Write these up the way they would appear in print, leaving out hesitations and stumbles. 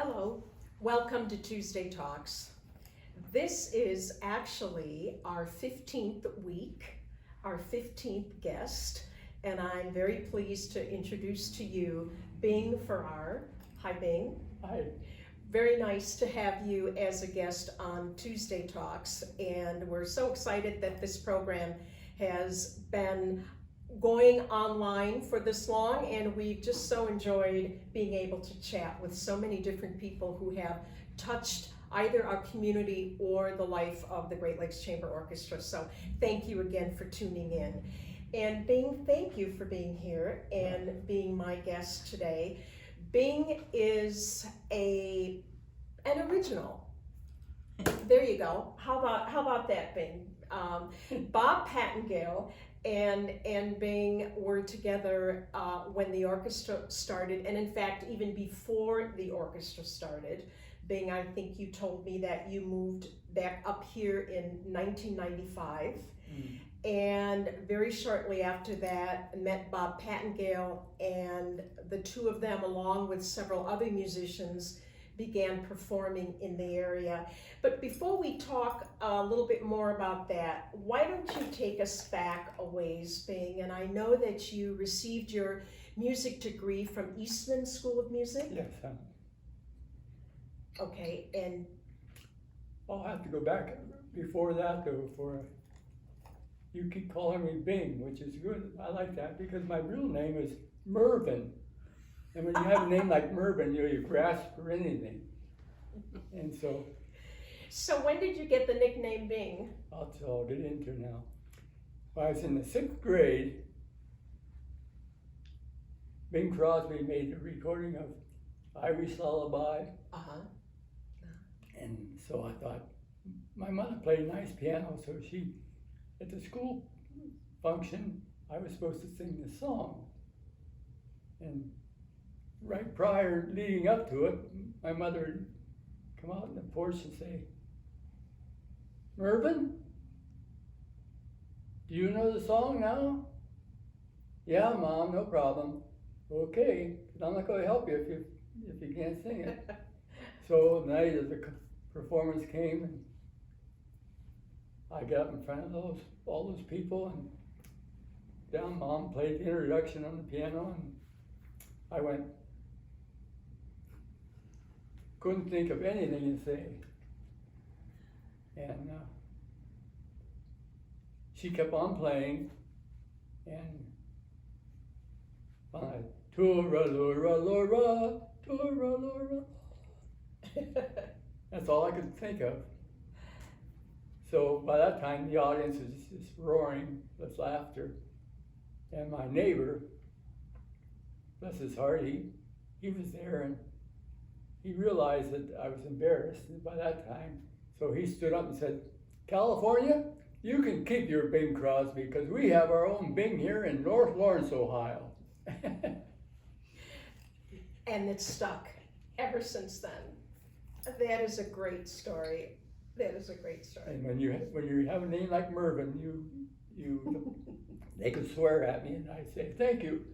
Hello, welcome to Tuesday Talks. This is actually our 15th week, our 15th guest, and I'm very pleased to introduce to you Bing Farrar. Hi, Bing. Hi. Very nice to have you as a guest on Tuesday Talks, and we're so excited that this program has been going online for this long, and we've just so enjoyed being able to chat with so many different people who have touched either our community or the life of the Great Lakes Chamber Orchestra. So thank you again for tuning in. And Bing, thank you for being here and being my guest today. Bing is an original. There you go. How about that, Bing? Bob Pattingale and Bing were together when the orchestra started, and in fact, even before the orchestra started. Bing, I think you told me that you moved back up here in 1995, and very shortly after that, met Bob Pattingale, and the two of them, along with several other musicians, began performing in the area. But before we talk a little bit more about that, why don't you take us back a ways, Bing? And I know that you received your music degree from Eastman School of Music? Yes. Okay, and I'll have to go back before that though. You keep calling me Bing, which is good. I like that because my real name is Mervyn. And when you have a name like Mervyn, you grasp for anything. And so when did you get the nickname Bing? I'll get into it now. When I was in the 6th grade, Bing Crosby made a recording of Irish Lullaby. And so I thought, my mother played a nice piano, so at the school function, I was supposed to sing this song. And right leading up to it, my mother would come out in the porch and say, Mervyn, do you know the song now? Yeah, Mom, no problem. Okay, but I'm not going to help you if you can't sing it. So the night of the performance came, and I got up in front of all those people, and down Mom played the introduction on the piano, and I went, couldn't think of anything to say. And she kept on playing, and Tura-lura-lura, Tura-lura. That's all I could think of. So by that time, the audience was just roaring with laughter. And my neighbor, bless his heart, he was there, and he realized that I was embarrassed by that time. So he stood up and said, California, you can keep your Bing Crosby because we have our own Bing here in North Lawrence, Ohio. And it's stuck ever since then. That is a great story. That is a great story. And when you have a name like Mervyn, they could swear at me, and I'd say thank you.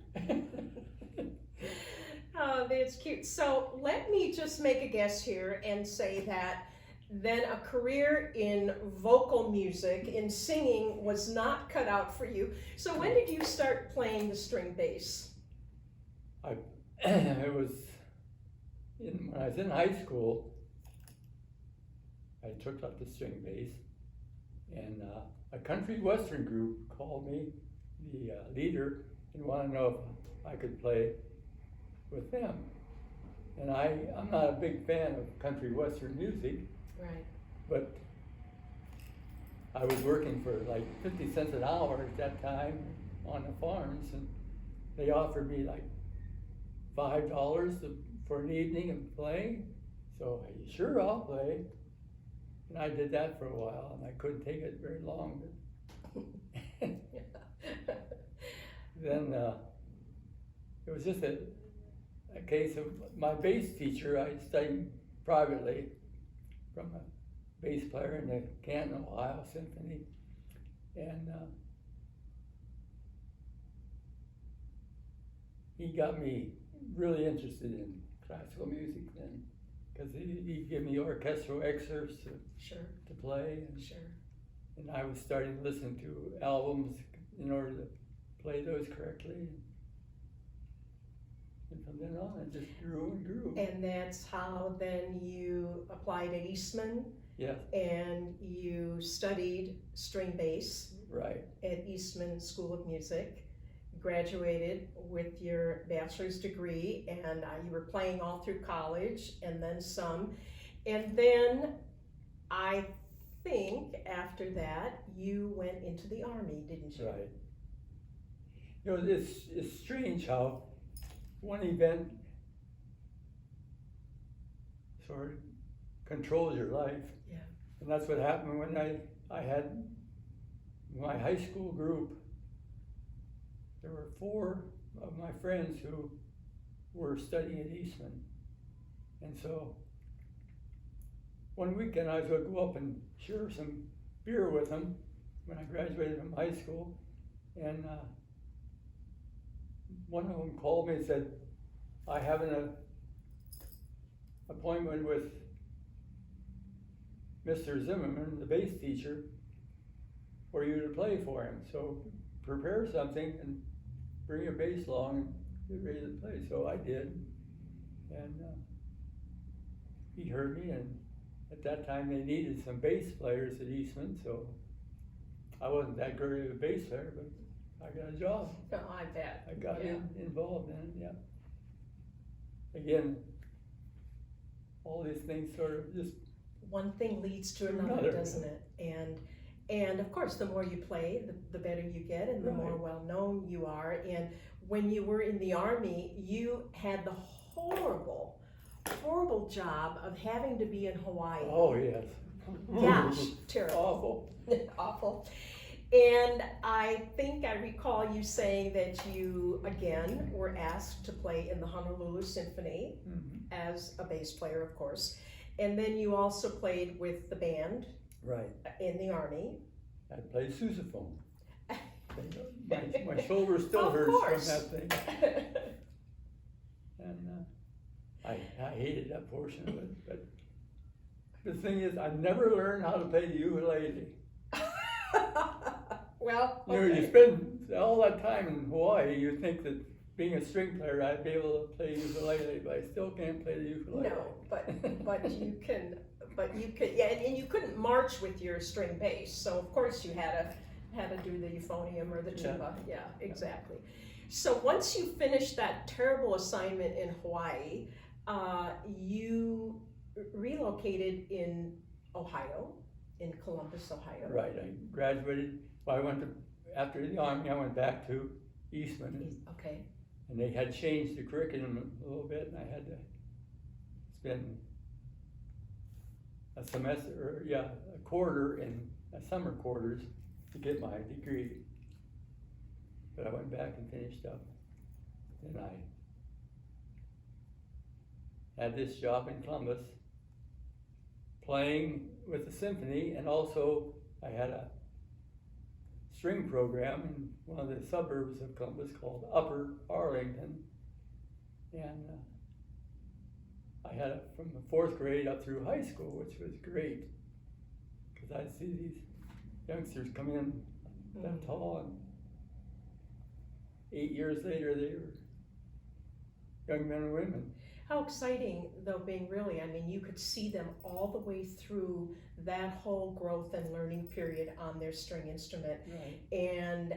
Oh, that's cute. So let me just make a guess here and say that then a career in vocal music, in singing, was not cut out for you. So when did you start playing the string bass? When I was in high school, I took up the string bass, and a country western group called me, the leader, and wanted to know if I could play with them. And I'm not a big fan of country western music. Right. But I was working for like 50 cents an hour at that time on the farms, and they offered me like $5 for an evening of playing. So sure, I'll play. And I did that for a while, and I couldn't take it very long. Then it was just a case of my bass teacher. I studied privately from a bass player in the Canton, Ohio Symphony, and he got me really interested in classical music then. because he'd give me orchestral excerpts Sure, to play, sure. and I was starting to listen to albums in order to play those correctly. And from then on, it just grew and grew. And that's how then you applied at Eastman Yes, and you studied string bass right. at Eastman School of Music, graduated with your bachelor's degree, and you were playing all through college and then some. And then I think after that you went into the Army, didn't you? Right. You know, it's strange how one event sort of controls your life. Yeah. And that's what happened when I had my high school group. There were 4 of my friends who were studying at Eastman. And so one weekend I was going to go up and share some beer with them when I graduated from high school. And one of them called me and said, I have an appointment with Mr. Zimmerman, the bass teacher, for you to play for him. So prepare something and bring your bass along and get ready to play. So I did. And he heard me, and at that time they needed some bass players at Eastman, so I wasn't that great of a bass player, but I got a job. No, I bet. I got Yeah. involved in it, yeah. Again, all these things sort of just, One thing leads to another, doesn't it? And of course, the more you play, the better you get, and the more Right. well known you are. And when you were in the Army, you had the horrible job of having to be in Hawaii. oh yes. Gosh, terrible. Awful. Awful. And I think I recall you saying that you, again, were asked to play in the Honolulu Symphony Mhm. as a bass player, of course. And then you also played with the band Right. in the Army. I played sousaphone. My shoulder still Of hurts course. from that thing. And I hated that portion of it. But the thing is, I never learned how to play the ukulele. Well, You know, you spend all that time in Hawaii, you think that being a string player, I'd be able to play ukulele, but I still can't play the ukulele. No, but you can, yeah, and you couldn't march with your string bass, so of course you had to do the euphonium or the tuba. Yeah, exactly. So once you finished that terrible assignment in Hawaii, you relocated in Ohio, in Columbus, Ohio. Right, I graduated, after the Army, I went back to Eastman. Okay. And they had changed the curriculum a little bit, and I had to spend a semester, a quarter in summer quarters to get my degree. But I went back and finished up. Then I had this job in Columbus, playing with the symphony, and also I had a string program in one of the suburbs of Columbus called Upper Arlington. And I had it from the 4th grade up through high school, which was great. Because I'd see these youngsters come in that tall, and 8 years later they were young men and women. How exciting, though, Bing, really. I mean, you could see them all the way through that whole growth and learning period on their string instrument. Right. And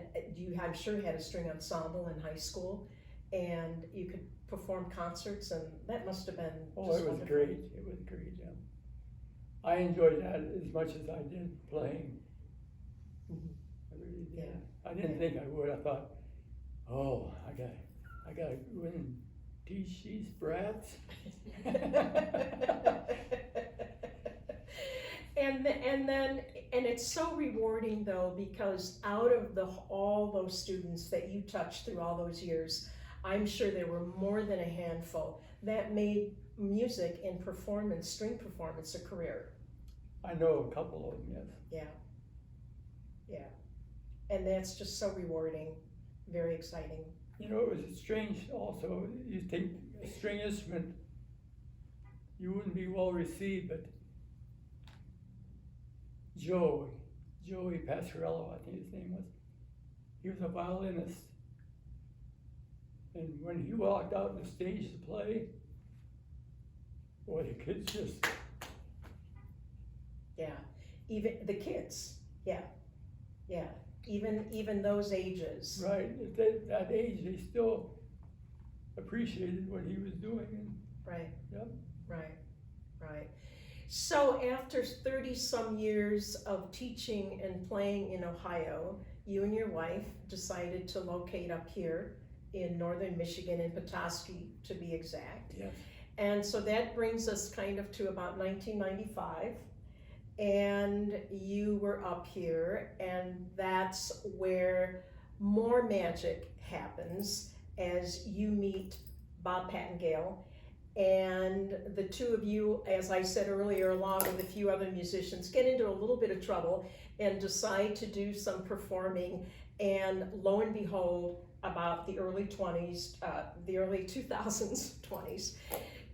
I'm sure you had a string ensemble in high school, and you could perform concerts, and that must have been Oh, just it was wonderful. great. It was great, yeah. I enjoyed that as much as I did playing. Mhm. I really did. Yeah. I didn't think I would. I thought, oh, I gotta go in and teach these brats. And it's so rewarding, though, because out of all those students that you touched through all those years, I'm sure there were more than a handful that made music and performance, string performance, a career. I know a couple of them, yes. Yeah. And that's just so rewarding, very exciting. You know, it was strange also. You think a string instrument you wouldn't be well received, but Joey Pasquarello, I think his name was, he was a violinist. And when he walked out on the stage to play, boy, the kids just, Yeah, even the kids, yeah, even those ages. right, at that age, they still appreciated what he was doing. And, Right, yep. right. So after 30-some years of teaching and playing in Ohio, you and your wife decided to locate up here in northern Michigan, in Petoskey to be exact. Yes. And so that brings us kind of to about 1995. And you were up here, and that's where more magic happens as you meet Bob Pattengale. And the two of you, as I said earlier, along with a few other musicians, get into a little bit of trouble and decide to do some performing. And lo and behold, about the early 20s, the early 2000s,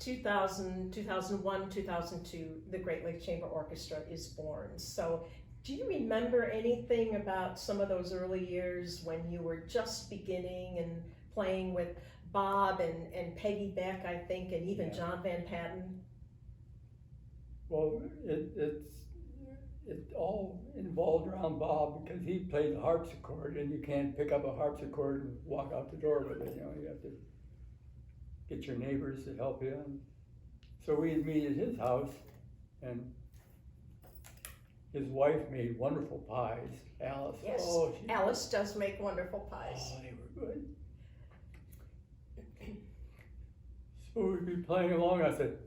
2000, 2001, 2002, the Great Lakes Chamber Orchestra is born. So do you remember anything about some of those early years when you were just beginning and playing with Bob and Peggy Beck, I think, and even Yeah. John Van Patten? Well, it all involved around Bob because he played the harpsichord, and you can't pick up a harpsichord and walk out the door with it. You know, you have to get your neighbors to help you. And so we'd meet at his house, and his wife made wonderful pies. Alice. Yes, Oh, Alice does make wonderful pies. Oh, they were good. So we'd be playing along. I said,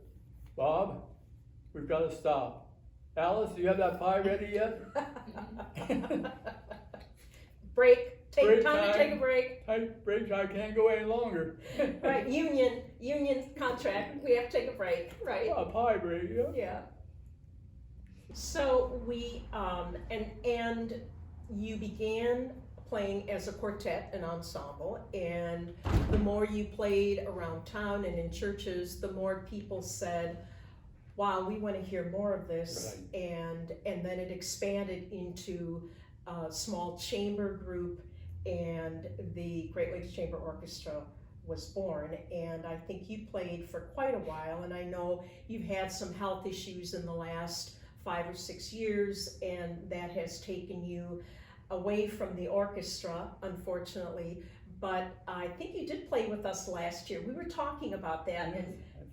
Bob, we've got to stop. Alice, do you have that pie ready yet? Break. Break Time to take a break. Break. I can't go any longer. Right, union contract. We have to take a break. Right. A pie break, yeah. Yeah. So we and you began playing as a quartet, an ensemble, and the more you played around town and in churches, the more people said, wow, we want to hear more of this. Right. And then it expanded into a small chamber group, and the Great Lakes Chamber Orchestra was born. And I think you played for quite a while, and I know you've had some health issues in the last 5 or 6 years, and that has taken you away from the orchestra, unfortunately. But I think you did play with us last year. We were talking about that. Yes,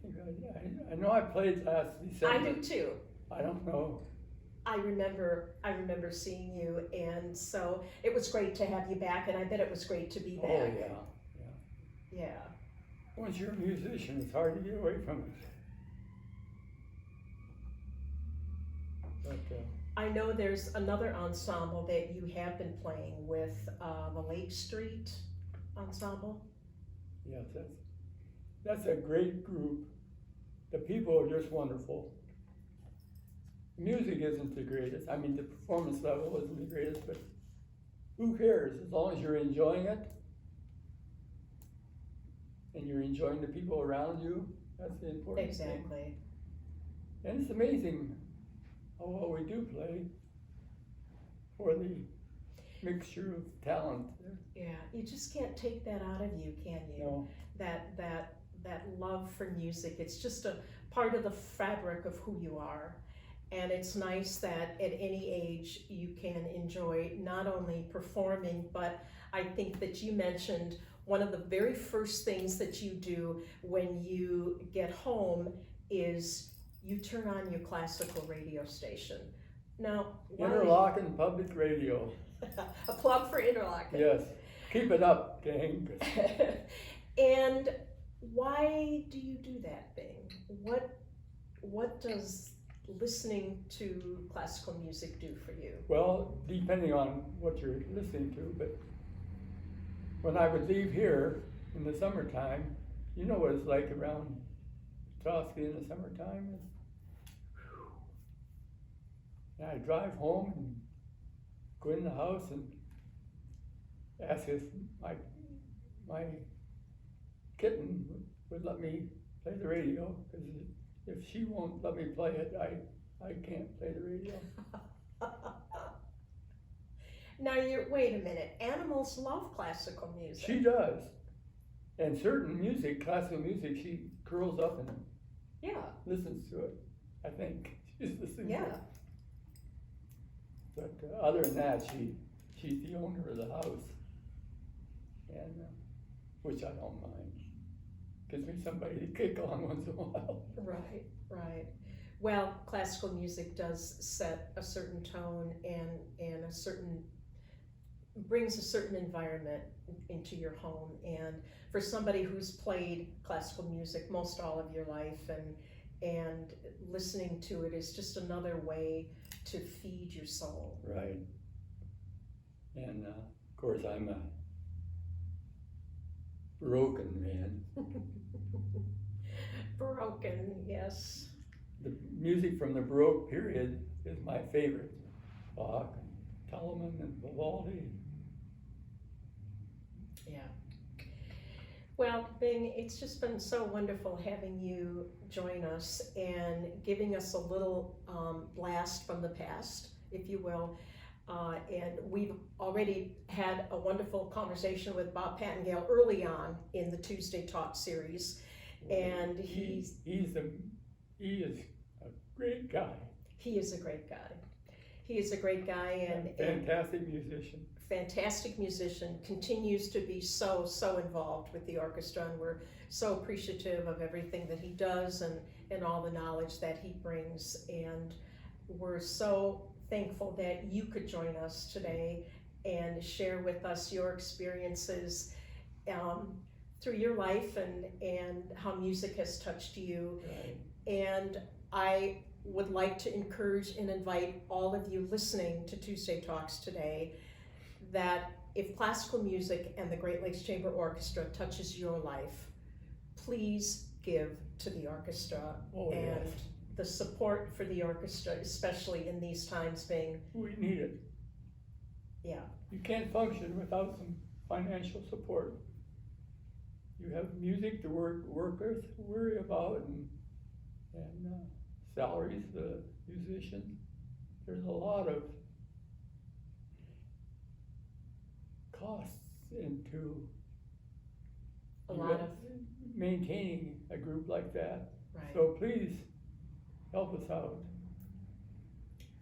And I know I played last December. I do too. I don't know. I remember seeing you, and so it was great to have you back, and I bet it was great to be back. Oh, yeah. Yeah. Once you're a musician, it's hard to get away from it. But, I know there's another ensemble that you have been playing with, the Lake Street Ensemble. yes, that's a great group. The people are just wonderful. The music isn't the greatest. I mean, the performance level isn't the greatest, but who cares? As long as you're enjoying it and you're enjoying the people around you, that's the important thing. Exactly. And it's amazing how well we do play for the mixture of talent there. Yeah, you just can't take that out of you, can you? No. That love for music, it's just a part of the fabric of who you are. And it's nice that at any age you can enjoy not only performing, but I think that you mentioned one of the very first things that you do when you get home is you turn on your classical radio station. Now, Interlochen Public Radio. a plug for Interlochen. Yes. Keep it up, gang. And why do you do that, Bing? What does listening to classical music do for you? Well, depending on what you're listening to, but when I would leave here in the summertime, you know what it's like around Petoskey in the summertime? And I'd drive home and go in the house and ask if my kitten would let me play the radio, because if she won't let me play it, I can't play the radio. Now wait a minute, animals love classical music. She does. And certain music, classical music, she curls up and Yeah, listens to it, I think. She's listening to yeah. it. But other than that, she's the owner of the house. And, which I don't mind. Gives me somebody to kick on once in a while. Right, right. Well, classical music does set a certain tone and brings a certain environment into your home. And for somebody who's played classical music most all of your life, and listening to it is just another way to feed your soul. Right. And of course I'm a broken man. Broken, yes. The music from the Baroque period is my favorite. Bach, Telemann, and Vivaldi. Yeah. Well, Bing, it's just been so wonderful having you join us and giving us a little blast from the past, if you will. And we've already had a wonderful conversation with Bob Pattengale early on in the Tuesday Talk series. And he is a great guy. He is a great guy. He is a great guy and fantastic musician. Fantastic musician, continues to be so involved with the orchestra, and we're so appreciative of everything that he does and all the knowledge that he brings. And we're so thankful that you could join us today and share with us your experiences through your life and how music has touched you. Right. And I would like to encourage and invite all of you listening to Tuesday Talks today that if classical music and the Great Lakes Chamber Orchestra touches your life, please give to the orchestra. And yes. The support for the orchestra, especially in these times, being... We need it. Yeah. You can't function without some financial support. You have music to worry about and salaries, the musicians. There's a lot of costs into maintaining a group like that. Right. So please help us out.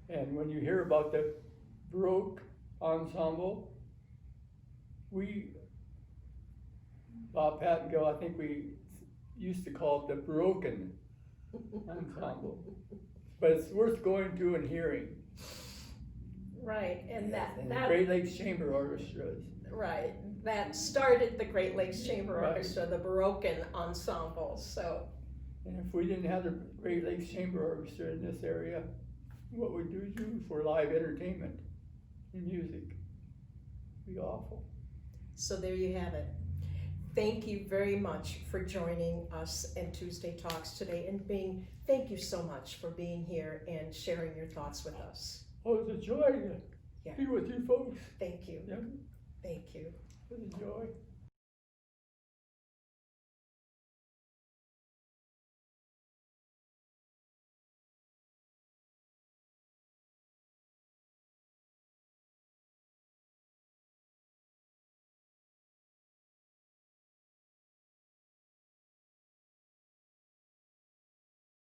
And when you hear about the Baroque ensemble, Bob Pattengale, I think we used to call it the Broken ensemble. But it's worth going to and hearing. Right, and that Great Lakes Chamber Orchestras. Right, that started the Great Lakes Chamber Right. Orchestra, the Baroque ensemble. So, and if we didn't have the Great Lakes Chamber Orchestra in this area, what would we do for live entertainment and music? It'd be awful. So there you have it. Thank you very much for joining us in Tuesday Talks today, and thank you so much for being here and sharing your thoughts with us. Oh, it's a joy to be with you folks. Thank you. Yeah, Thank you. it's a joy.